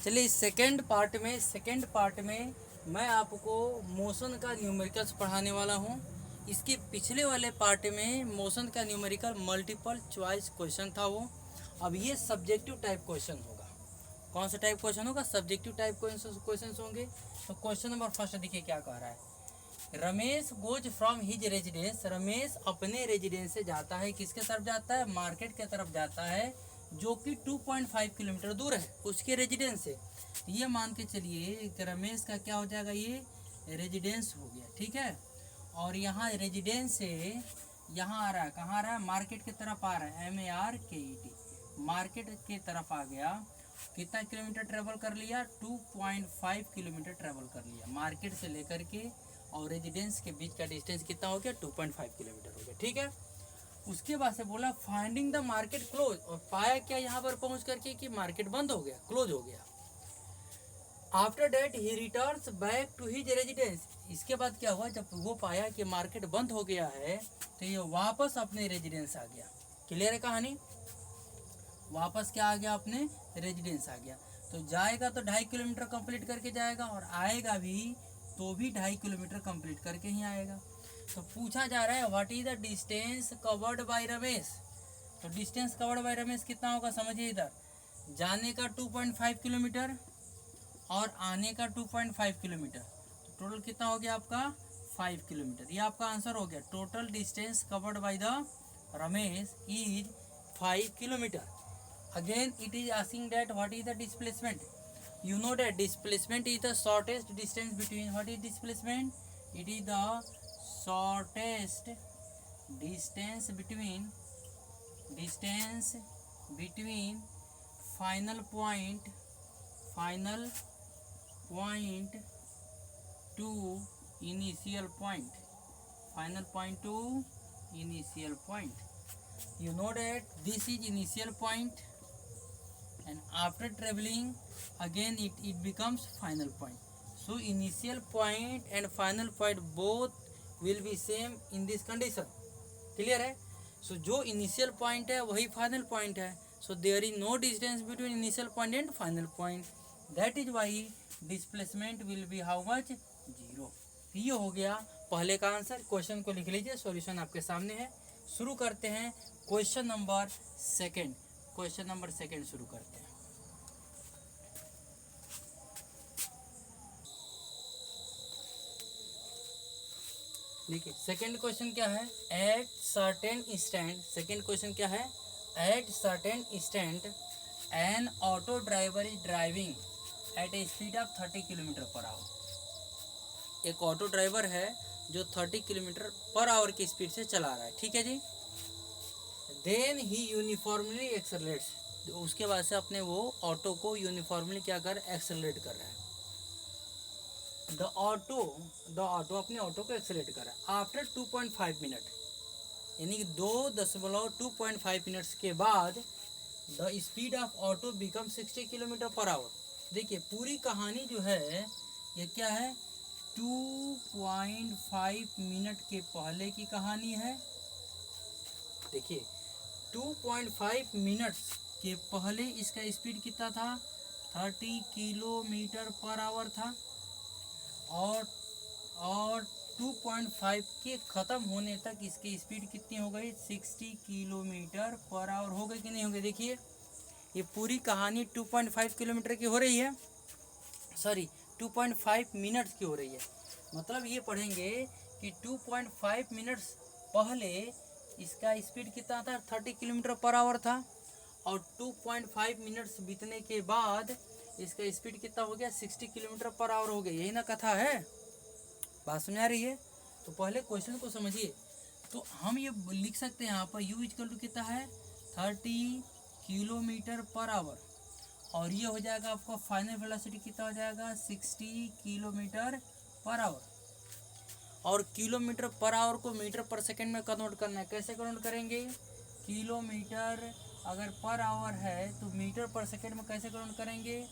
चलिए second part में मैं आपको मोशन का न्यूमेरिकल्स पढ़ाने वाला हूँ। इसके पिछले वाले पार्ट में मोशन का न्यूमेरिकल मल्टीपल चॉइस क्वेश्चन था वो। अब ये सब्जेक्टिव टाइप क्वेश्चन होगा। कौन सा टाइप क्वेश्चन होगा? सब्जेक्टिव टाइप क्वेश्चन होंगे। तो क्वेश्चन नंबर फर्स्ट देखिए क्या कह रहा है। Ramesh goes from his residence. Ramesh अपने रेजिडेंस से जाता है, किसके तरफ जाता है? मार्केट के तरफ जाता है, जो कि 2.5 किलोमीटर दूर है उसके रेजिडेंस से। ये मान के चलिए कि रमेश का क्या हो जाएगा, ये रेजिडेंस हो गया, ठीक है। और यहाँ रेजिडेंस से यहाँ आ रहा है, कहाँ आ रहा है? मार्केट की तरफ आ रहा है, MARKET, मार्केट के तरफ आ गया। कितना किलोमीटर ट्रेवल कर लिया? 2.5 किलोमीटर ट्रेवल कर लिया मार्केट से लेकर के, और रेजिडेंस के बीच का डिस्टेंस कितना हो गया? 2.5 किलोमीटर हो गया, ठीक है। उसके बाद से बोला फाइंडिंग द मार्केट क्लोज, और पाया क्या यहाँ पर पहुंच करके कि मार्केट बंद हो गया, क्लोज हो गया। After that he returns back to his residence. इसके बाद क्या हुआ? जब वो पाया कि मार्केट बंद हो गया है तो ये वापस अपने रेजिडेंस आ गया। क्लियर है कहानी? वापस क्या आ गया? अपने रेजिडेंस आ गया। तो जाएगा तो 2.5 किलोमीटर कंप्लीट करके जाएगा, और आएगा भी तो भी 2.5 किलोमीटर कंप्लीट करके ही आएगा। तो पूछा जा रहा है what is the distance covered by Ramesh. तो डिस्टेंस कवर्ड बाय रमेश कितना होगा? समझिए इधर, जाने का 2.5 किलोमीटर और आने का 2.5 किलोमीटर, तो टोटल कितना हो गया आपका? 5 किलोमीटर। ये आपका आंसर हो गया। Total distance covered by the Ramesh is 5 kilometre. Again it is asking that what is the displacement. You know that displacement is the shortest distance between, what is displacement? It is the shortest distance between final point to initial point, final point to initial point. You know that this is initial point, and after traveling again it becomes final point. So initial point and final point both will be same in this condition. Clear है? So जो initial point है वही final point है. So there is no distance between initial point and final point. That is why displacement will be how much? 0. ये हो गया पहले का आंसर। क्वेश्चन को लिख लीजिए, सॉल्यूशन आपके सामने है। शुरू करते हैं question number second. Question number second शुरू करते हैं। देखिए सेकंड क्वेश्चन क्या है? At certain instant. Second question क्या है? At certain instant N auto driver is driving eight A speed of 30 kilometre per our. एक ऑटो ड्राइवर है जो 30 किलोमीटर पर आवर की स्पीड से चला रहा है, ठीक है जी। Then he uniformly accelerates. उसके बाद से अपने वो ऑटो को यूनिफॉर्मली क्या कर, एक्सेलरेट कर रहा है। द ऑटो अपने ऑटो को एक्सेलरेट कर रहा है। आफ्टर 2.5 मिनट, यानी कि 2.5 मिनट्स के बाद the speed of auto become 60 kilometre per our. देखिए पूरी कहानी जो है ये क्या है? 2.5 मिनट के पहले की कहानी है। देखिए 2.5 मिनट्स के पहले इसका स्पीड कितना था? 30 किलोमीटर पर आवर था। और 2.5 के ख़त्म होने तक इसकी स्पीड कितनी हो गई? 60 किलोमीटर पर आवर हो गई कि नहीं हो गई? देखिए ये पूरी कहानी 2.5 किलोमीटर की हो रही है, सॉरी 2.5 मिनट्स की हो रही है। मतलब ये पढ़ेंगे कि 2.5 मिनट्स पहले इसका स्पीड कितना था? 30 किलोमीटर पर आवर था, और 2.5 मिनट्स बीतने के बाद इसका स्पीड कितना हो गया? 60 किलोमीटर पर आवर हो गया। यही ना कथा है? बात समझ आ रही है? तो पहले क्वेश्चन को समझिए। तो हम ये लिख सकते हैं यहाँ पर u इक्वल टू कितना है? 30 किलोमीटर पर आवर, और ये हो जाएगा आपका फाइनल वेलोसिटी कितना हो जाएगा? 60 किलोमीटर पर आवर। और किलोमीटर पर आवर को मीटर पर सेकंड में कन्वर्ट करना है। कैसे कन्वर्ट करेंगे? किलोमीटर अगर पर आवर है तो मीटर पर सेकंड में कैसे कन्वर्ट करेंगे?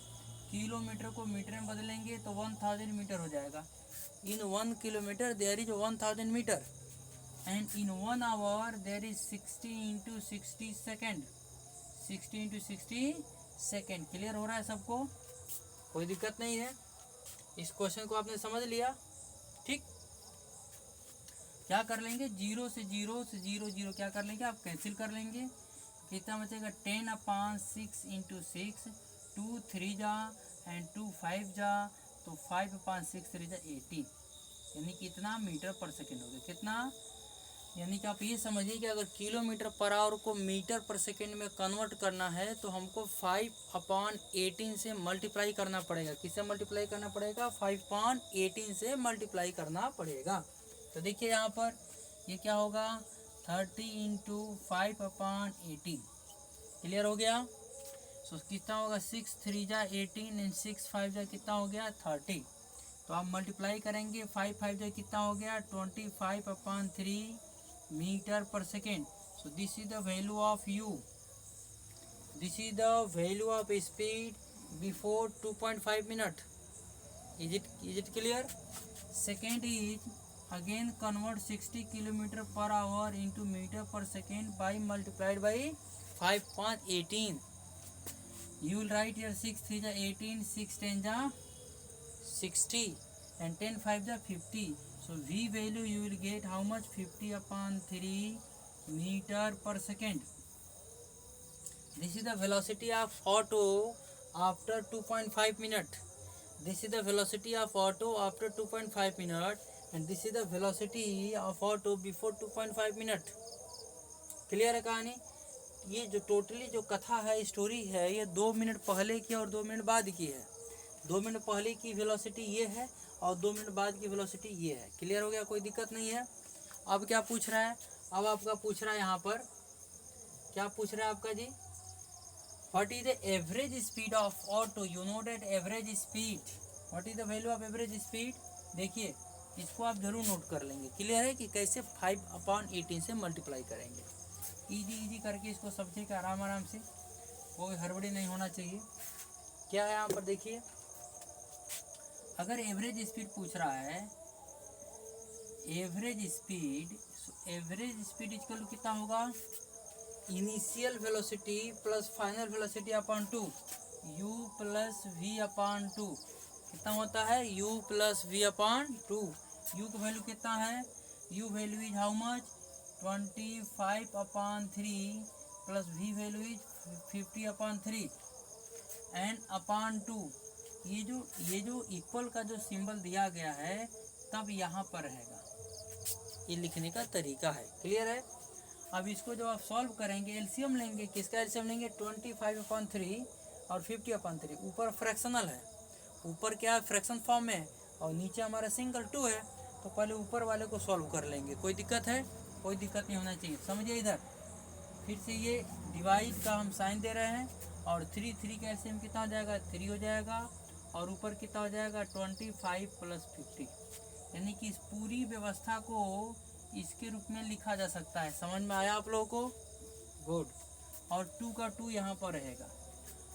किलोमीटर को मीटर में बदलेंगे तो 1000 मीटर हो जाएगा। In 1 kilometre there is 1000 metre, and in 1 hour there is 60 into 60 second. 60 into 60 second. Clear हो रहा है सबको? कोई दिक्कत नहीं है। इस क्वेश्चन को आपने समझ लिया, ठीक। क्या कर लेंगे, जीरो से जीरो क्या कर लेंगे आप, कैंसिल कर लेंगे। कितना बचेगा, 10/6 इंटू 6, 2 3 जा एंड 2 5 जा, तो 5/6 3 जा 18, यानी कितना मीटर पर सेकेंड हो गया, कितना, यानी कि आप ये समझिए कि अगर किलोमीटर पर आवर को मीटर पर सेकेंड में कन्वर्ट करना है तो हमको 5/18 से मल्टीप्लाई करना पड़ेगा। किससे मल्टीप्लाई करना पड़ेगा, 5/18 से मल्टीप्लाई करना पड़ेगा। तो देखिए यहाँ पर ये क्या होगा, 30 इंटू 5/18, क्लियर हो गया। सो कितना होगा, 6 3 जा 18 एंड 6 5 जा कितना हो गया 30। तो आप मल्टीप्लाई करेंगे, 5 5 जा कितना हो गया 25/3 metre per second. So this is the value of u, this is the value of speed before 2.5 minute. Is it clear. Second is again convert 60 kilometre per hour into metre per second by multiplied by 5/18. You will write here 6 3 जा 18, 6 10 जा 60 and 10 5 जा 50. So V value you will get how much, 50/3 meter per second. This is the velocity of auto after 2.5 minute. This is the velocity of auto after 2.5 minute. And this is the velocity of auto before 2.5 minute. Clear है कहानी। ये जो totally जो कथा है, story है, ये 2 minute पहले की और 2 मिनट बाद की है। 2 मिनट पहले की वेलोसिटी ये है और 2 मिनट बाद की वेलोसिटी ये है। क्लियर हो गया, कोई दिक्कत नहीं है। अब क्या पूछ रहा है, अब आपका पूछ रहा है यहाँ पर, क्या पूछ रहा है आपका जी, what is the average speed of auto. You know that average speed, what is the value of average speed. देखिए इसको आप जरूर नोट कर लेंगे। क्लियर है कि कैसे 5/18 से मल्टीप्लाई करेंगे। इजी करके इसको समझिएगा आराम आराम से, कोई हड़बड़ी नहीं होना चाहिए। क्या है यहाँ पर देखिए, अगर एवरेज स्पीड पूछ रहा है, एवरेज स्पीड इक्वल कितना होगा, initial velocity plus final velocity upon 2, u plus v upon 2 कितना होता है, u plus v upon 2। u का वैल्यू कितना है, u value is how much, 25/3 plus v value is 50/3 and upon 2। ये जो इक्वल का जो सिंबल दिया गया है तब यहाँ पर रहेगा, ये लिखने का तरीका है। क्लियर है। अब इसको जब आप सॉल्व करेंगे, एलसीएम लेंगे, किसका एलसीएम लेंगे, 25/3 और 50/3। ऊपर फ्रैक्शनल है, ऊपर क्या है फ्रैक्शन फॉर्म में, और नीचे हमारा सिंगल 2 है, तो पहले ऊपर वाले को सॉल्व कर लेंगे। कोई दिक्कत है, कोई दिक्कत नहीं होना चाहिए। समझिए इधर फिर से ये डिवाइड का हम साइन दे रहे हैं, और 3 का एलसीएम कितना हो जाएगा, 3 हो जाएगा, और ऊपर कितना हो जाएगा 25 प्लस 50, यानी कि इस पूरी व्यवस्था को इसके रूप में लिखा जा सकता है। समझ में आया आप लोगों को, गुड। और 2 का 2 यहाँ पर रहेगा,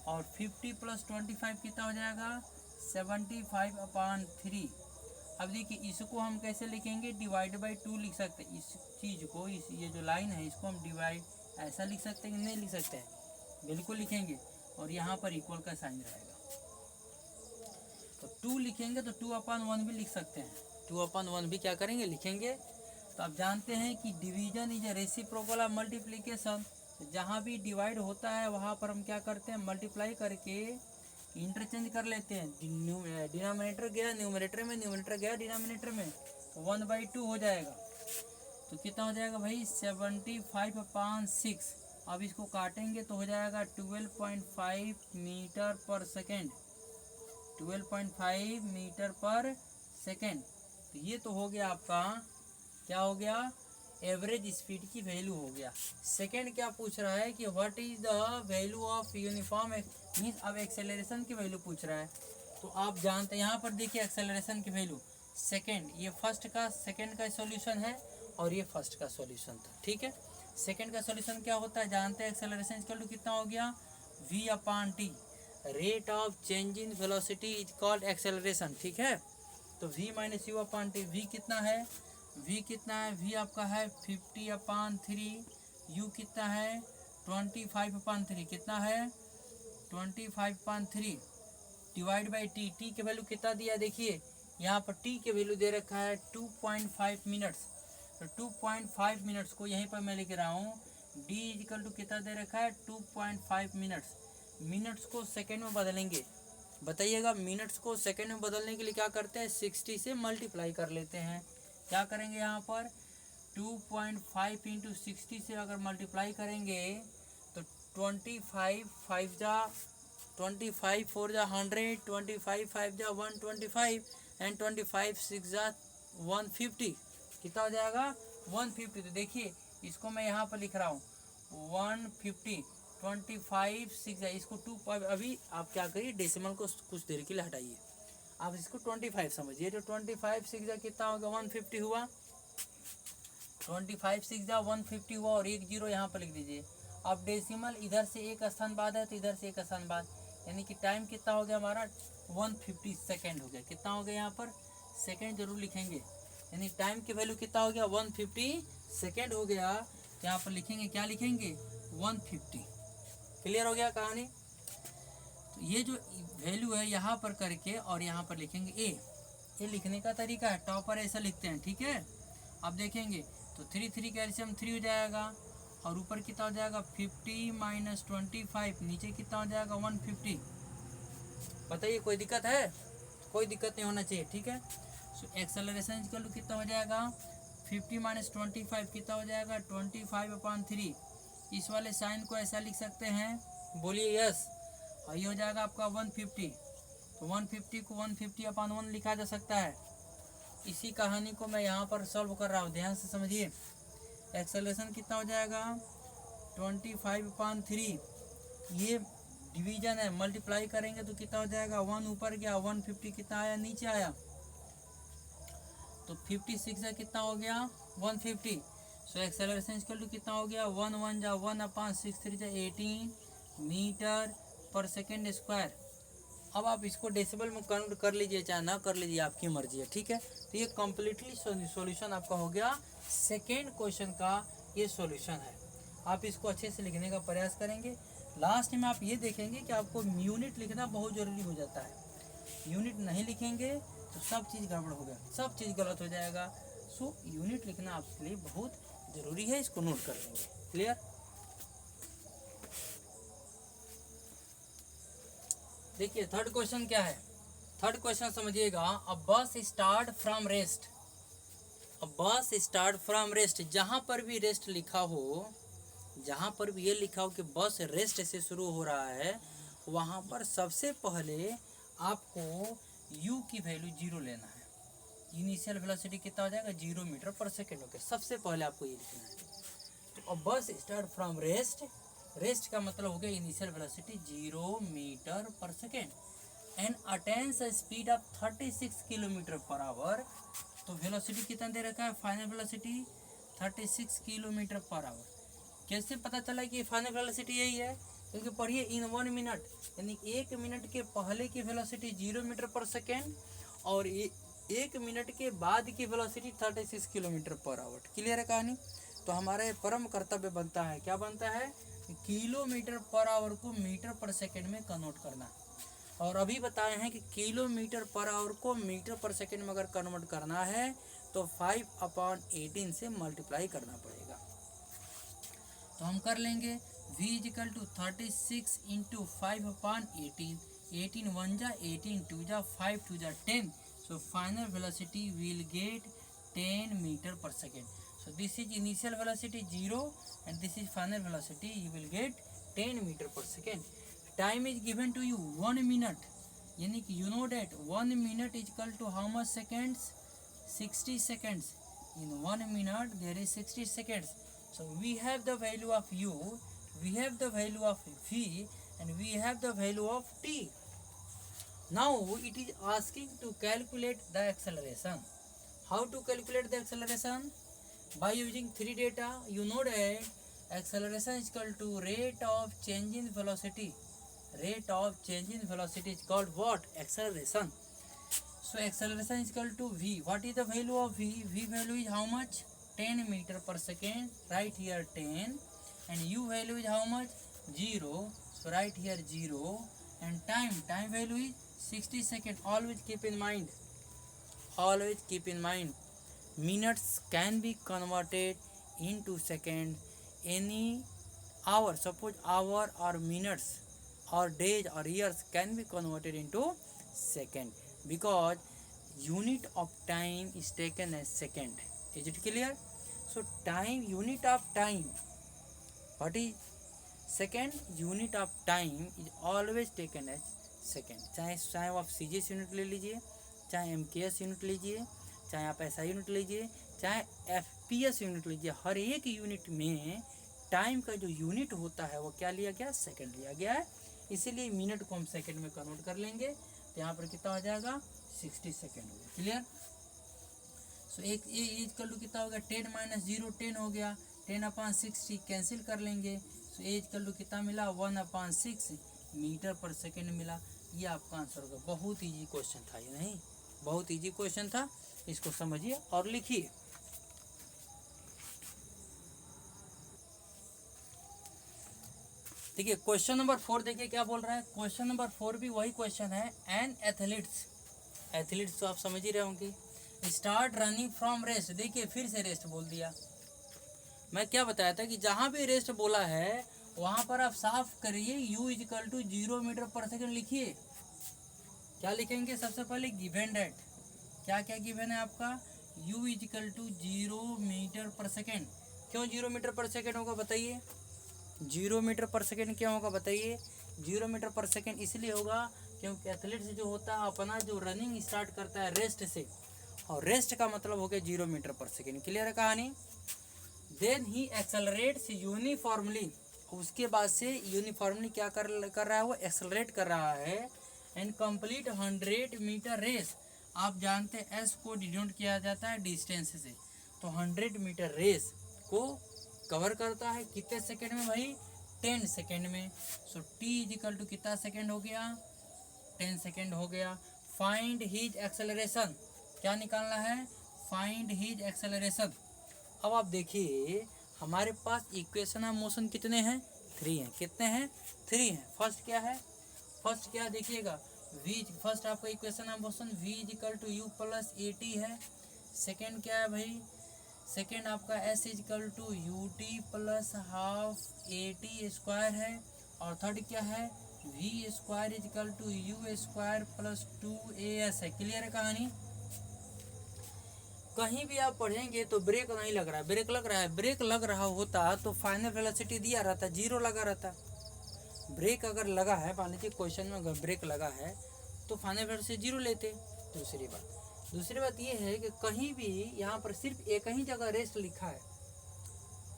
और 50 प्लस 25 कितना हो जाएगा 75/3। अब देखिए इसको हम कैसे लिखेंगे, डिवाइड बाई 2 लिख सकते हैं। इस चीज़ को, इस ये जो लाइन है इसको हम डिवाइड ऐसा लिख सकते हैं कि नहीं लिख सकते हैं, बिल्कुल लिखेंगे, और यहाँ पर इक्वल का साइन रहेगा। तो 2 लिखेंगे तो 2/1 भी लिख सकते हैं, 2/1 भी क्या करेंगे, लिखेंगे। तो आप जानते हैं कि division is a reciprocal of multiplication. जहाँ भी डिवाइड होता है वहाँ पर हम क्या करते हैं, मल्टीप्लाई करके इंटरचेंज कर लेते हैं। डिनोमिनेटर गया न्यूमरेटर में, न्यूमरेटर गया डिनोमिनेटर में, तो 1/2 हो जाएगा। तो कितना हो जाएगा भाई 75/6। अब इसको काटेंगे तो हो जाएगा 12.5 metre per second, 12.5 metre per second. तो ये तो हो गया आपका, क्या हो गया, एवरेज स्पीड की वैल्यू हो गया। सेकेंड क्या पूछ रहा है कि what is the value of uniform, means अब एक्सेलरेशन की वैल्यू पूछ रहा है। तो आप जानते हैं यहाँ पर देखिए एक्सेलरेशन की वैल्यू, सेकेंड, ये फर्स्ट का सेकेंड का सॉल्यूशन है और ये फर्स्ट का सॉल्यूशन था। ठीक है, सेकेंड का सॉल्यूशन क्या होता है, जानते हैं एक्सेलरेशन इक्वल टू कितना हो गया, v/t, rate of change in velocity is called acceleration. ठीक है, तो v - u/t, v कितना है, v कितना है, v आपका है 50/3, u कितना है 25/3, कितना है 25/3, डिवाइड बाई टी, टी के वैल्यू कितना दिया देखिए, यहाँ पर टी के वैल्यू दे रखा है 2.5 मिनट्स। तो 2.5 मिनट्स को यहीं पर मैं लिख रहा हूँ, डी इजिकल टू कितना दे रखा है 2.5 मिनट्स। मिनट्स को सेकेंड में बदलेंगे, बताइएगा मिनट्स को सेकेंड में बदलने के लिए क्या करते हैं, 60 से मल्टीप्लाई कर लेते हैं। क्या करेंगे यहाँ पर 2.5 इंटू 60 से अगर मल्टीप्लाई करेंगे तो 25 5 जा 25 4 जा 100, 25 5 जा 125 एंड 25 6 जा 150, कितना हो जाएगा 150। तो देखिए इसको मैं यहाँ पर लिख रहा हूँ 150, 25 6 जा, इसको 2, अभी आप क्या करिए डेसिमल को कुछ देर के लिए हटाइए, आप इसको 25 समझिए। तो 25 6 जा कितना होगा 150 हुआ, 25 6 जा 150 हुआ, और एक जीरो यहाँ पर लिख दीजिए। अब डेसिमल इधर से एक स्थान बाद है तो इधर से एक स्थान बाद, यानी कि टाइम कितना हो गया हमारा 150 सेकेंड हो गया। कितना हो गया यहाँ पर सेकेंड जरूर लिखेंगे, यानी टाइम की वैल्यू कितना हो गया 150 सेकेंड हो गया। तो यहाँ पर लिखेंगे, क्या लिखेंगे 150। क्लियर हो गया कहानी। तो ये जो वैल्यू है यहाँ पर करके और यहाँ पर लिखेंगे ए, ये लिखने का तरीका है, टॉपर ऐसा लिखते हैं, ठीक है। अब देखेंगे तो 3 3 कैल्शियम 3 हो जाएगा, और ऊपर कितना हो जाएगा 50 माइनस 25, नीचे कितना हो जाएगा 150। बताइए कोई दिक्कत है, कोई दिक्कत नहीं होना चाहिए, ठीक है। सो एक्सेलरेशन इक्वल टू कितना हो जाएगा 50 माइनस 25 कितना हो जाएगा 25/3। इस वाले साइन को ऐसा लिख सकते हैं, बोलिए यस, और ये हो जाएगा आपका 150। तो 150 को 150/1 लिखा जा सकता है। इसी कहानी को मैं यहाँ पर सॉल्व कर रहा हूँ, ध्यान से समझिए। एक्सेलरेशन कितना हो जाएगा 25/3, ये डिवीजन है, मल्टीप्लाई करेंगे तो कितना हो जाएगा 1 ऊपर गया, 150 कितना आया नीचे आया, तो 56 है कितना हो गया 150। सो एक्सेलरेशन इक्वल टू कितना हो गया 1 1 जा 1/6 3 जा 18 मीटर पर सेकेंड स्क्वायर। अब आप इसको डेसिबल में कन्वर्ट कर लीजिए चाहे ना कर लीजिए, आपकी मर्जी है, ठीक है। तो ये कम्प्लीटली सॉल्यूशन आपका हो गया सेकेंड क्वेश्चन का, ये सॉल्यूशन है। आप इसको अच्छे से लिखने का प्रयास करेंगे। लास्ट में आप ये देखेंगे कि आपको यूनिट लिखना बहुत ज़रूरी हो जाता है। यूनिट नहीं लिखेंगे तो सब चीज़ गड़बड़ हो गया, सब चीज़ गलत हो जाएगा। सो यूनिट लिखना आपके लिए बहुत ज़रूरी है, इसको नोट कर लेंगे। क्लियर। देखिए थर्ड क्वेश्चन क्या है, थर्ड क्वेश्चन समझिएगा। अ बस स्टार्ट फ्रॉम रेस्ट, अ बस स्टार्ट फ्रॉम रेस्ट, जहाँ पर भी रेस्ट लिखा हो, जहाँ पर भी ये लिखा हो कि बस रेस्ट से शुरू हो रहा है, वहाँ पर सबसे पहले आपको u की वैल्यू 0 लेना है। इनिशियल वेलोसिटी कितना हो जाएगा 0 मीटर पर सेकेंड हो गया, सबसे पहले आपको ये लिखना है। तो अब बस स्टार्ट फ्रॉम रेस्ट, रेस्ट का मतलब हो गया initial velocity 0 metre per second and attains speed of 36 kilometre per our. तो वेलोसिटी कितना दे रखा है, final velocity 36 kilometre per our. कैसे पता चला कि फाइनल वेलोसिटी यही है, क्योंकि पढ़िए इन 1 मिनट, यानी 1 मिनट के पहले की वेलोसिटी 0 मीटर पर सेकेंड और 1 मिनट के बाद की velocity 36 kilometre per our. Clear है कहानी। तो हमारा ये परम कर्तव्य बनता है, क्या बनता है, किलोमीटर पर आवर को मीटर पर सेकेंड में कन्वर्ट करना। और अभी बताए हैं कि किलोमीटर पर आवर को मीटर पर सेकेंड में अगर कन्वर्ट करना है तो 5/18 से मल्टीप्लाई करना पड़ेगा। तो हम कर लेंगे v इजिकल टू 36 इंटू 5/18, 18 1 जा 18 2 जा 5 2 जा 10। So final velocity will get 10 metre per second. So this is initial velocity 0 and this is final velocity, you will get 10 meter per second. Time is given to you 1 minute, यानी कि you know that 1 minute is equal to how much seconds, 60 seconds. In 1 minute there is 60 seconds. So we have the value of u, we have the value of v and we have the value of t. Now it is asking to calculate the acceleration. How to calculate the acceleration? By using 3 data, you know that acceleration is equal to rate of change in velocity. Rate of change in velocity is called what? Acceleration. So acceleration is equal to v. What is the value of v? V value is how much? 10 meter per second. Right here 10. And u value is how much? 0. So right here 0. And time value is 60 second. Always keep in mind minutes can be converted into second. Any hour, suppose hour or minutes or days or years can be converted into second, because unit of time is taken as second. Is it clear? So time, unit of time, what is second? Unit of time is always taken as second. चाहे आप CGS unit ले लीजिए, चाहे MKS unit लीजिए, चाहे आप SI unit लीजिए, चाहे एफपीएस यूनिट लीजिए, हर एक यूनिट में टाइम का जो यूनिट होता है वो क्या लिया गया? सेकंड लिया गया है। इसीलिए मिनट को हम सेकंड में कन्वर्ट कर लेंगे, तो यहाँ पर कितना हो जाएगा? 60 सेकंड हो गया। क्लियर? सो एक एज कर लो कितना हो गया? 10 - 0 10 हो गया। 10/60 कैंसिल कर लेंगे, सो एज कर लो कितना मिला? 1/6 मीटर पर सेकेंड मिला। ये आपका आंसर होगा। बहुत ईजी क्वेश्चन था ये, नहीं बहुत ईजी क्वेश्चन था, इसको समझिए और लिखिए। देखिए क्वेश्चन नंबर 4 देखिए क्या बोल रहा है। क्वेश्चन नंबर 4 भी वही क्वेश्चन है। एन एथलीट्स तो आप समझ ही रहे होंगे। Start running from rest. देखिए फिर से रेस्ट बोल दिया। मैं क्या बताया था कि जहां भी रेस्ट बोला है वहां पर आप साफ करिए u = 0 मीटर पर सेकेंड लिखिए। क्या लिखेंगे? सबसे पहले गिवन डेट, क्या क्या गिवन है आपका? u = 0 metre per second. क्यों 0 मीटर पर सेकेंड होगा बताइए? 0 मीटर पर सेकेंड क्यों होगा बताइए? 0 मीटर पर सेकेंड इसलिए होगा क्योंकि एथलीट जो होता है अपना जो रनिंग स्टार्ट करता है रेस्ट से, और रेस्ट का मतलब हो गया 0 मीटर पर सेकेंड। क्लियर है कहानी? Then he accelerates uniformly. उसके बाद से यूनिफॉर्मली क्या कर रहा है? वो एक्सेलरेट कर रहा है। And complete 100 metre race. आप जानते हैं एस को डिनोट किया जाता है डिस्टेंस से, तो 100 मीटर रेस को कवर करता है कितने सेकेंड में भाई? 10 सेकेंड में। सो टी = कितना सेकेंड हो गया? 10 सेकेंड हो गया। Find his acceleration. क्या निकालना है? Find his acceleration. अब आप देखिए हमारे पास इक्वेशन ऑफ मोशन कितने हैं? 3 हैं। कितने हैं? 3 हैं। फर्स्ट क्या है? फर्स्ट क्या देखिएगा? v, फर्स्ट आपका equation of motion v = u + at है। सेकेंड क्या है भाई? सेकेंड आपका s = ut + ½ at² है। और थर्ड क्या है? v² = u² + 2as है। क्लियर है कहानी? कहीं भी आप पढ़ेंगे तो ब्रेक नहीं लग रहा है। ब्रेक लग रहा है? ब्रेक लग रहा होता तो फाइनल वेलोसिटी दिया रहता, 0 लगा रहता। ब्रेक अगर लगा है, मान लीजिए क्वेश्चन में अगर ब्रेक लगा है तो फाइनल वेलोसिटी 0 लेते। दूसरी बात ये है कि कहीं भी यहाँ पर सिर्फ एक ही जगह रेस्ट लिखा है,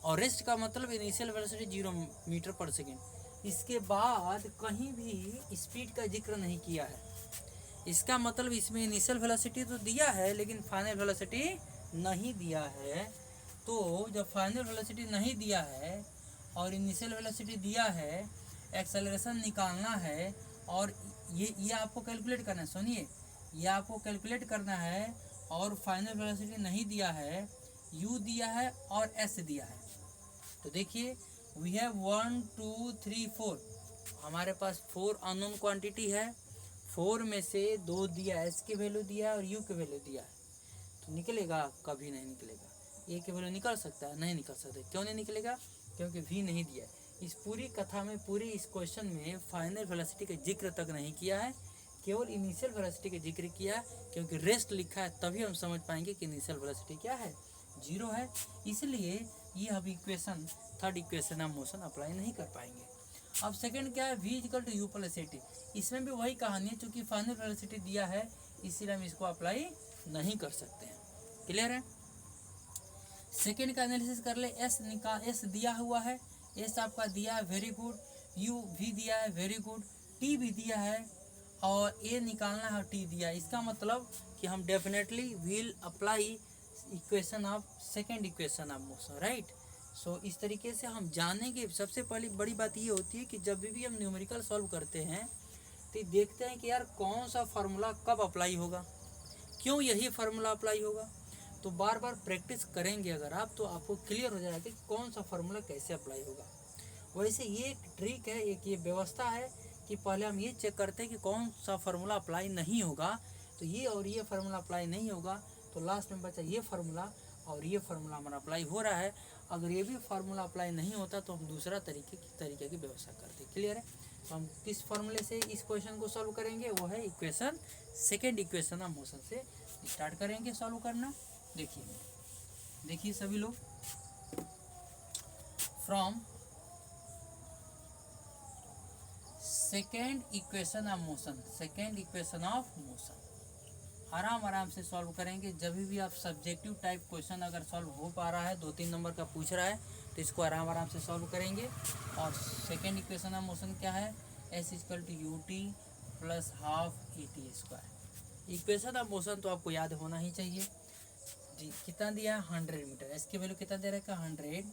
और रेस्ट का मतलब initial velocity 0 metre per second. इसके बाद कहीं भी स्पीड का जिक्र नहीं किया है। इसका मतलब इसमें इनिशियल वेलोसिटी तो दिया है लेकिन फाइनल वेलोसिटी नहीं दिया है। तो जब फाइनल वेलोसिटी नहीं दिया है और इनिशियल वेलोसिटी दिया है, एक्सेलरेशन निकालना है, और ये आपको कैलकुलेट करना है। सुनिए, ये आपको कैलकुलेट करना है, और फाइनल वेलोसिटी नहीं दिया है, u दिया है और s दिया है। तो देखिए वी हैव 1 2 3 4, हमारे पास 4 अननोन क्वांटिटी है। 4 में से 2 दिया, s की वैल्यू दिया है और u की वैल्यू दिया है। तो निकलेगा? कभी नहीं निकलेगा। a की वैल्यू निकल सकता है? नहीं निकल सकता। क्यों नहीं निकलेगा? क्योंकि v नहीं दिया है। इस पूरी कथा में, पूरी इस क्वेश्चन में फाइनल वेलोसिटी का जिक्र तक नहीं किया है, केवल इनिशियल वेलोसिटी का जिक्र किया है। क्योंकि रेस्ट लिखा है तभी हम समझ पाएंगे कि इनिशियल वेलोसिटी क्या है? 0 है। इसलिए ये हम equation, third equation of motion apply नहीं कर पाएंगे। अब सेकंड क्या है? v = u + at। इसमें भी वही कहानी है, चूँकि फाइनल वेलोसिटी दिया है इसलिए हम इसको अप्लाई नहीं कर सकते हैं। क्लियर है? सेकंड का एनालिसिस कर ले। s दिया हुआ है, s आपका दिया है, वेरी गुड। u भी दिया है, वेरी गुड। t भी दिया है, और a निकालना है, t दिया है। इसका मतलब कि हम definitely will apply equation of second equation of motion, right. So इस तरीके से हम जानेंगे। सबसे पहली बड़ी बात ये होती है कि जब भी हम न्यूमेरिकल सॉल्व करते हैं तो देखते हैं कि यार कौन सा फार्मूला कब अप्लाई होगा, क्यों यही फार्मूला अप्लाई होगा। तो बार बार प्रैक्टिस करेंगे अगर आप, तो आपको क्लियर हो जाएगा कि कौन सा फार्मूला कैसे अप्लाई होगा। वैसे ये एक ट्रिक है, एक ये व्यवस्था है कि पहले हम ये चेक करते हैं कि कौन सा फार्मूला अप्लाई नहीं होगा, तो ये और ये फार्मूला अप्लाई नहीं होगा, तो लास्ट में बचा ये फार्मूला और ये फार्मूला हमारा अप्लाई हो रहा है। अगर ये भी फार्मूला अप्लाई नहीं होता तो हम दूसरा तरीके की व्यवस्था करते। क्लियर है? तो हम किस फार्मूले से इस क्वेश्चन को सॉल्व करेंगे, वो है equation, second equation of motion से स्टार्ट करेंगे सॉल्व करना। देखिए सभी लोग, from second equation of motion, second equation of motion आराम से सॉल्व करेंगे। जब भी आप सब्जेक्टिव टाइप क्वेश्चन अगर सॉल्व हो पा रहा है, 2-3 नंबर का पूछ रहा है, तो इसको आराम से सॉल्व करेंगे। और सेकेंड इक्वेशन ऑफ मोशन क्या है, S = ut + ½ at²। Equation of motion तो आपको याद होना ही चाहिए जी। कितना दिया है 100 मीटर, एस की वैल्यू कितना दे रखा है 100,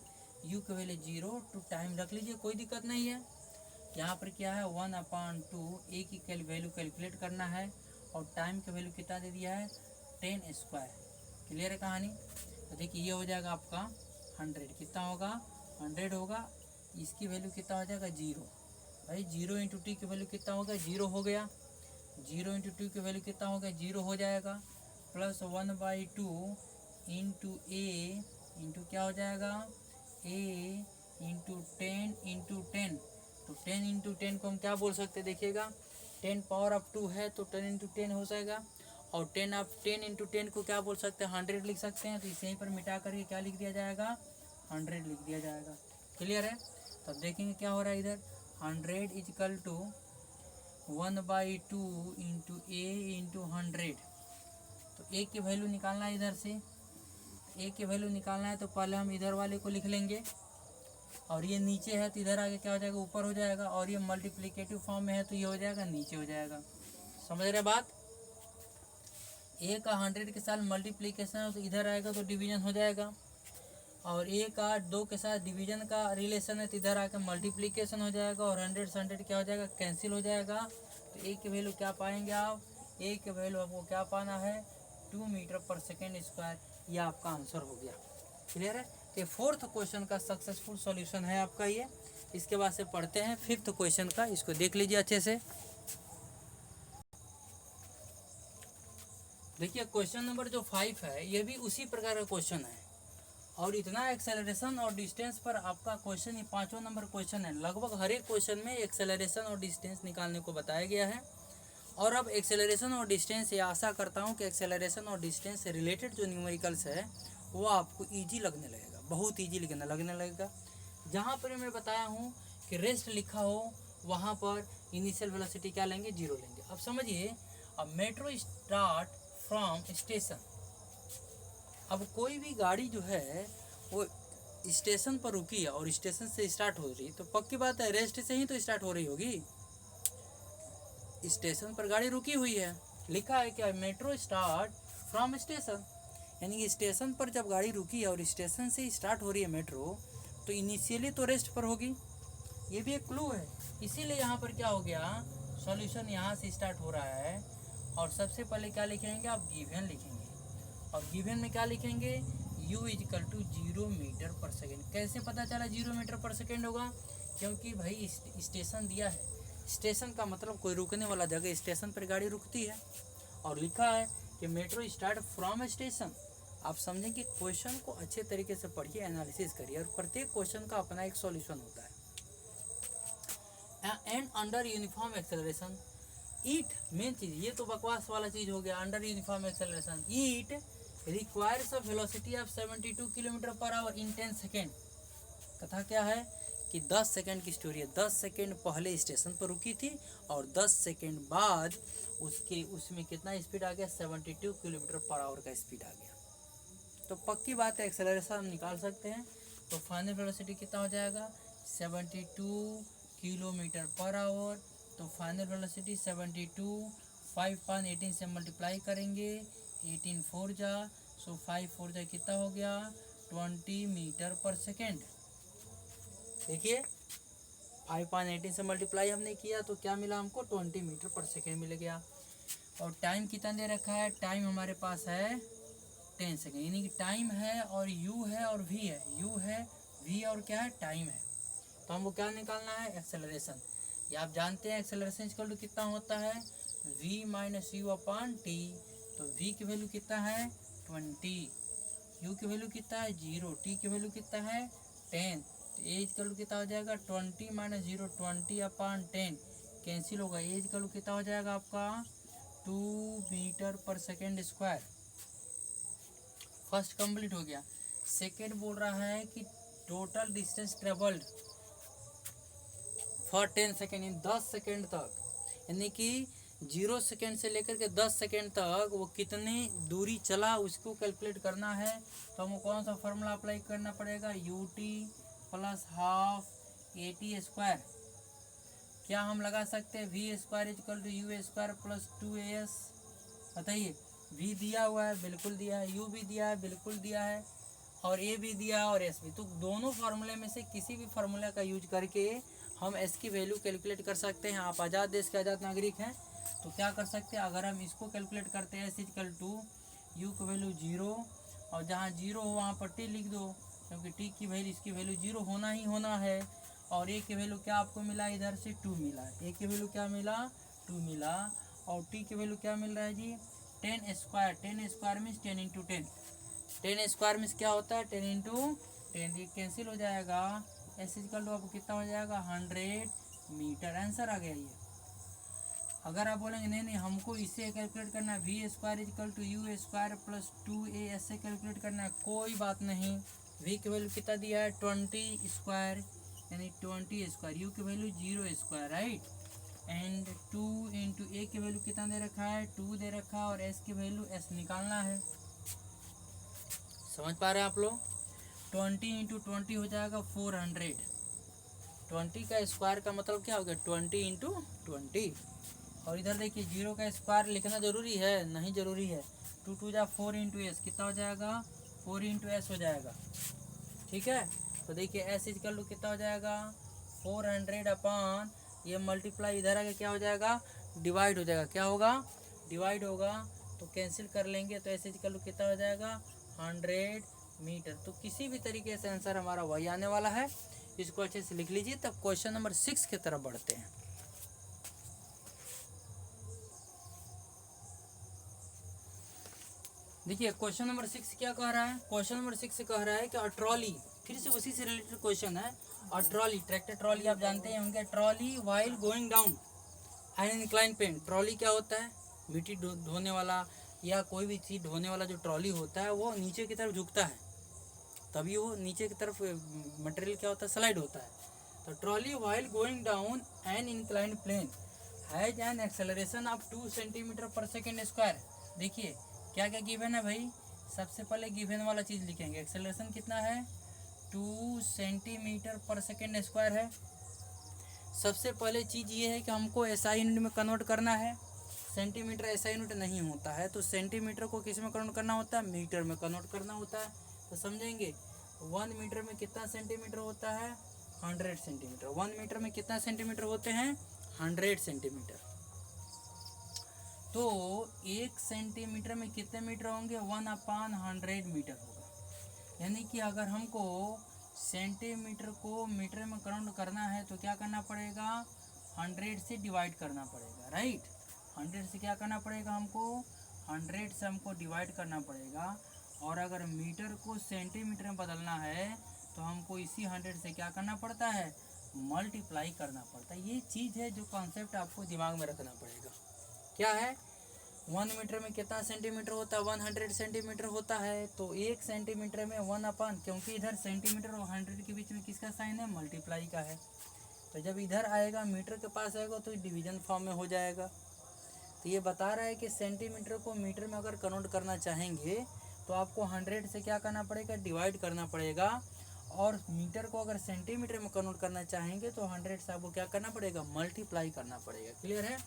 यू की वैल्यू 0 टू टाइम रख लीजिए, कोई दिक्कत नहीं है। यहाँ पर क्या है 1/2, ए की वैल्यू कैलकुलेट करना है और टाइम का वैल्यू कितना दे दिया है 10²। क्लियर है कहानी? तो देखिए ये हो जाएगा आपका 100, कितना होगा 100 होगा, इसकी वैल्यू कितना हो जाएगा 0। भाई 0 × t की वैल्यू कितना होगा 0 हो गया, 0 × 2 की वैल्यू कितना होगा 0 हो जाएगा, प्लस 1/2 × a इंटू क्या हो जाएगा a × 10 × 10। तो 10 × 10 को हम क्या बोल सकते हैं, देखिएगा 10 पावर ऑफ 2 है तो 10 × 10 हो जाएगा, और 10 × 10 को क्या बोल सकते हैं 100 लिख सकते हैं। तो इसे यहीं पर मिटा करके क्या लिख दिया जाएगा 100 लिख दिया जाएगा। क्लियर है? तब देखेंगे क्या हो रहा है इधर 100 = 1/2 × a × 100। तो a की वैल्यू निकालना है, इधर से a की वैल्यू निकालना है, तो पहले हम इधर वाले को लिख लेंगे, और ये नीचे है तो इधर आगे क्या हो जाएगा ऊपर हो जाएगा, और ये मल्टीप्लिकेटिव फॉर्म में है तो ये हो जाएगा नीचे हो जाएगा। समझ रहे बात? a का 100 के साथ मल्टीप्लिकेशन है तो इधर आएगा तो डिवीजन हो जाएगा, और a का 2 के साथ डिवीजन का रिलेशन है तो इधर आकर मल्टीप्लिकेशन हो जाएगा, और 100 से 100 क्या हो जाएगा कैंसिल हो जाएगा। तो a की वैल्यू क्या पाएंगे आप, a की वैल्यू आपको क्या पाना है 2 मीटर/सेकेंड²। ये आपका आंसर हो गया। क्लियर है? ये फोर्थ क्वेश्चन का सक्सेसफुल सॉल्यूशन है आपका ये। इसके बाद से पढ़ते हैं फिफ्थ क्वेश्चन का, इसको देख लीजिए अच्छे से। देखिए क्वेश्चन नंबर जो 5 है ये भी उसी प्रकार का क्वेश्चन है, और इतना एक्सेलरेशन और डिस्टेंस पर आपका क्वेश्चन ये 5वां नंबर क्वेश्चन है। लगभग हर एक क्वेश्चन में एक्सेलरेशन और डिस्टेंस निकालने को बताया गया है। और अब एक्सेलरेशन और डिस्टेंस, ये आशा करता हूँ कि एक्सेलरेशन और डिस्टेंस से रिलेटेड जो न्यूमेरिकल्स है वो आपको ईजी लगने लगेगा, बहुत ईजी लगने लगेगा। जहाँ पर मैं बताया हूँ कि रेस्ट लिखा हो वहाँ पर इनिशियल वेलोसिटी क्या लेंगे 0 लेंगे। अब समझिए, अब मेट्रो स्टार्ट फ्रॉम स्टेशन। अब कोई भी गाड़ी जो है वो स्टेशन पर रुकी है और स्टेशन से स्टार्ट हो रही है, तो पक्की बात है रेस्ट से ही तो स्टार्ट हो रही होगी। स्टेशन पर गाड़ी रुकी हुई है, लिखा है क्या मेट्रो स्टार्ट फ्रॉम स्टेशन, यानी कि स्टेशन पर जब गाड़ी रुकी है और स्टेशन से स्टार्ट हो रही है मेट्रो, तो इनिशियली तो रेस्ट पर होगी। ये भी एक क्लू है, इसीलिए यहाँ पर क्या हो गया सॉल्यूशन यहाँ से स्टार्ट हो रहा है। और सबसे पहले क्या लिखेंगे आप गिवन लिखेंगे, और गिवन में क्या लिखेंगे u = 0 मीटर/सेकेंड। कैसे पता चला 0 मीटर/सेकेंड होगा, क्योंकि भाई स्टेशन दिया है, स्टेशन का मतलब कोई रुकने वाला जगह, स्टेशन पर गाड़ी रुकती है, और लिखा है कि मेट्रो स्टार्ट फ्रॉम स्टेशन। आप समझें कि क्वेश्चन को अच्छे तरीके से पढ़िए, एनालिसिस करिए, और प्रत्येक क्वेश्चन का अपना एक सॉल्यूशन होता है। And under uniform acceleration eat, main चीज ये तो बकवास वाला चीज हो गया। Under uniform acceleration eat requires a velocity of 72 km/h in 10 second. कथा क्या है कि 10 सेकेंड की स्टोरी है। 10 सेकेंड पहले स्टेशन पर रुकी थी और 10 सेकेंड बाद उसमें कितना स्पीड आ गया 72 km/h का स्पीड आ गया। तो पक्की बात है एक्सेलरेशन हम निकाल सकते हैं। तो फाइनल वेलोसिटी कितना हो जाएगा 72 km/h। तो फाइनल वेलोसिटी 72 5/18 से मल्टीप्लाई करेंगे, 18 4 जा, सो 5 4 जा कितना हो गया 20 मीटर/सेकेंड। देखिए 5/18 से मल्टीप्लाई हमने किया तो क्या मिला हमको 20 मीटर/सेकेंड मिल गया। और टाइम कितना दे रखा है, टाइम हमारे पास है 10 सेकेंड, यानी कि टाइम है और u है और v है, u है v और क्या है टाइम है। तो हमको क्या निकालना है एक्सेलरेशन। ये आप जानते हैं एक्सेलरेशन इक्वल टू कितना होता है, v minus you upon T. तो v की वैल्यू कितना है 20, u की वैल्यू कितना है 0, t की वैल्यू कितना है 10। तो ए इक्वल टू कितना हो जाएगा 20 माइनस 0, 20 अपॉन 10 कैंसिल होगा। ए इक्वल टू कितना हो जाएगा आपका 2 metre per second square. First complete हो गया। सेकेंड बोल रहा है कि total distance travelled for 10 second, in 10 second तक, यानी कि 0 सेकेंड से लेकर के 10 सेकेंड तक वो कितनी दूरी चला उसको कैलकुलेट करना है। तो हमको कौन सा फार्मूला अप्लाई करना पड़ेगा, u t plus half a t square. क्या हम लगा सकते हैं v square equal to u square plus 2as। बताइए, वी दिया हुआ है, बिल्कुल दिया है, यू भी दिया है, बिल्कुल दिया है, और ए भी दिया है और एस भी। तो दोनों फार्मूले में से किसी भी फार्मूला का यूज करके हम एस की वैल्यू कैलकुलेट कर सकते हैं। आप आज़ाद देश के आज़ाद नागरिक हैं तो क्या कर सकते हैं, अगर हम इसको कैलकुलेट करते हैं एस इक्वल टू यू की वैल्यू 0 और जहाँ 0 हो वहाँ पर टी लिख दो, क्योंकि टी की वैल्यू इसकी वैल्यू 0 होना ही होना है। और ए की वैल्यू क्या आपको मिला, इधर से 2 मिला, ए की वैल्यू क्या मिला 2 मिला, और टी की वैल्यू क्या मिल रहा है जी 10 square. 10 square means 10 into 10, 10 square means क्या होता है 10 इंटू 10। ये कैंसिल हो जाएगा, एस इक्वल टू आपको कितना हो जाएगा 100 मीटर। आंसर आ गया ये। अगर आप बोलेंगे नहीं नहीं हमको इससे कैलकुलेट करना है, v square equal to u square plus 2a ऐसे कैलकुलेट करना है, कोई बात नहीं। वी की वैल्यू कितना दिया है 20 स्क्वायर, यानी 20 स्क्वायर, यू की value 0 square, right. And 2 into a की वैल्यू कितना दे रखा है 2 दे रखा है, और एस की वैल्यू एस निकालना है। समझ पा रहे हैं आप लोग। 20 इंटू 20 हो जाएगा 400। 20 का स्क्वायर का मतलब क्या हो गया 20 इंटू 20। और इधर देखिए 0 का स्क्वायर लिखना जरूरी है, नहीं जरूरी है। 2 2 जा 4 इंटू एस कितना हो जाएगा 4 इंटू एस हो जाएगा, ठीक है। तो देखिए एस इक्वल टू कितना हो जाएगा 400 अपॉन, ये मल्टीप्लाई इधर आके क्या हो जाएगा डिवाइड हो जाएगा, क्या होगा डिवाइड होगा, तो कैंसिल कर लेंगे। तो एस इक्वल टू कितना हो जाएगा 100 मीटर। तो किसी भी तरीके से आंसर हमारा वही आने वाला है। इसको अच्छे से लिख लीजिए। तब क्वेश्चन नंबर 6 की तरफ बढ़ते हैं। देखिए क्वेश्चन नंबर 6 क्या कह रहा है, क्वेश्चन नंबर 6 कह रहा है कि ट्रॉली, फिर से उसी से रिलेटेड क्वेश्चन है। और ट्रॉली, ट्रैक्टर ट्रॉली आप जानते होंगे, trolley while going down an incline plane. Trolley क्या होता है, मिट्टी ढोने वाला या कोई भी चीज़ ढोने वाला जो ट्रॉली होता है वो नीचे की तरफ झुकता है, तभी वो नीचे की तरफ मटेरियल क्या होता है स्लाइड होता है। तो trolley while going down an incline plane has an acceleration of 2 centimetre per second square. देखिए क्या क्या गिवन है भाई, सबसे पहले गिवन वाला चीज़ लिखेंगे, एक्सेलरेशन कितना है 2 सेंटीमीटर पर सेकेंड स्क्वायर है। सबसे पहले चीज़ ये है कि हमको एसआई यूनिट में कन्वर्ट करना है। सेंटीमीटर एसआई यूनिट नहीं होता है, तो सेंटीमीटर को किस में कन्वर्ट करना होता है, मीटर में कन्वर्ट करना होता है। तो समझेंगे 1 मीटर में कितना सेंटीमीटर होता है 100 सेंटीमीटर। 1 मीटर में कितना सेंटीमीटर होते हैं 100 सेंटीमीटर। तो 1 सेंटीमीटर में कितने मीटर होंगे 1/100 मीटर होगा। यानी कि अगर हमको सेंटीमीटर को मीटर में कन्वर्ट करना है तो क्या करना पड़ेगा 100 से डिवाइड करना पड़ेगा, राइट। 100 से क्या करना पड़ेगा हमको 100 से हमको डिवाइड करना पड़ेगा। और अगर मीटर को सेंटीमीटर में बदलना है तो हमको इसी 100 से क्या करना पड़ता है मल्टीप्लाई करना पड़ता है। ये चीज़ है जो कॉन्सेप्ट आपको दिमाग में रखना पड़ेगा। क्या है 1 मीटर में कितना सेंटीमीटर होता है 100 सेंटीमीटर होता है। तो 1 सेंटीमीटर में 1/, क्योंकि इधर सेंटीमीटर और 100 के बीच में किसका साइन है मल्टीप्लाई का है। तो जब इधर आएगा मीटर के पास आएगा तो डिवीजन फॉर्म में हो जाएगा। तो ये बता रहा है कि सेंटीमीटर को मीटर में अगर कन्वर्ट करना चाहेंगे तो आपको 100 से क्या करना पड़ेगा डिवाइड करना पड़ेगा। और मीटर को अगर सेंटीमीटर में कन्वर्ट करना चाहेंगे तो 100 से आपको क्या करना पड़ेगा मल्टीप्लाई करना पड़ेगा। क्लियर है।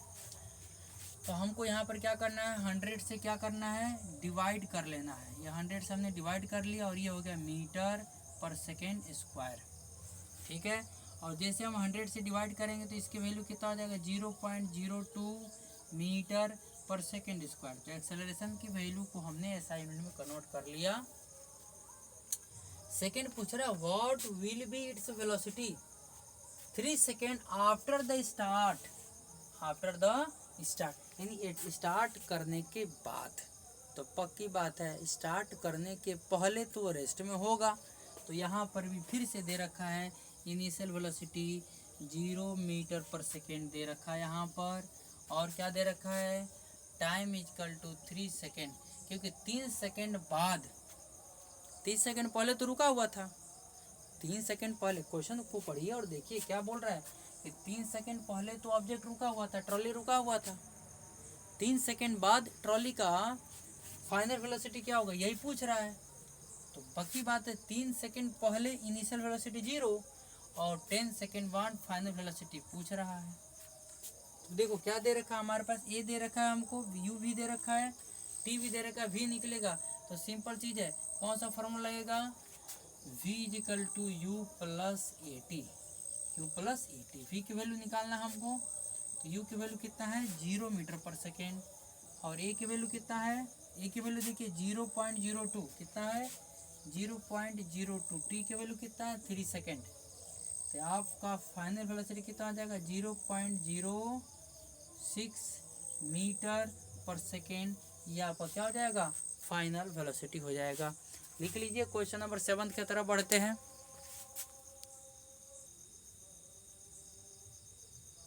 तो हमको यहाँ पर क्या करना है 100 से क्या करना है डिवाइड कर लेना है। ये 100 से हमने डिवाइड कर लिया और ये हो गया मीटर पर सेकेंड स्क्वायर, ठीक है। और जैसे हम 100 से डिवाइड करेंगे तो इसकी वैल्यू कितना हो जाएगा 0.02 मीटर पर सेकेंड स्क्वायर। तो एक्सेलरेशन की वैल्यू को हमने एसआई यूनिट में कन्वर्ट कर लिया। सेकेंड पूछ रहा है what will be its velocity. 3 second after the start, after the start यानी स्टार्ट करने के बाद। तो पक्की बात है स्टार्ट करने के पहले तो वो रेस्ट में होगा। तो यहाँ पर भी फिर से दे रखा है initial velocity 0 metre per second दे रखा है यहाँ पर, और क्या दे रखा है टाइम इजकल टू 3 सेकेंड, क्योंकि 3 सेकेंड बाद, 30 सेकेंड पहले तो रुका हुआ था, 3 सेकेंड पहले, क्वेश्चन को पढ़िए और देखिए क्या बोल रहा है कि 3 सेकेंड पहले तो ऑब्जेक्ट रुका हुआ था, ट्रॉली रुका हुआ था, 3 सेकेंड बाद ट्रॉली का फाइनल वेलोसिटी क्या होगा यही पूछ रहा है। तो पक्की बात है 3 सेकेंड पहले इनिशियल वेलोसिटी 0 और 10 सेकेंड बाद फाइनल वेलोसिटी पूछ रहा है। तो देखो क्या दे रखा है हमारे पास, ए दे रखा है हमको, यू भी दे रखा है, टी भी दे रखा है, वी निकलेगा। तो सिंपल चीज़ है, कौन सा फॉर्मूला लगेगा, v equal to u plus a t, u plus a t. V की वैल्यू निकालना हमको, तो यू की वैल्यू कितना है 0 मीटर पर सेकेंड, और ए की वैल्यू कितना है, ए की वैल्यू देखिए 0.02 कितना है 0.02, टी की वैल्यू कितना है 3 सेकेंड। तो आपका फाइनल वेलोसिटी कितना आ जाएगा 0.06 मीटर पर सेकेंड, ये आपका क्या हो जाएगा फाइनल वेलोसिटी हो जाएगा। लिख लीजिए। क्वेश्चन नंबर 7 की तरफ बढ़ते हैं।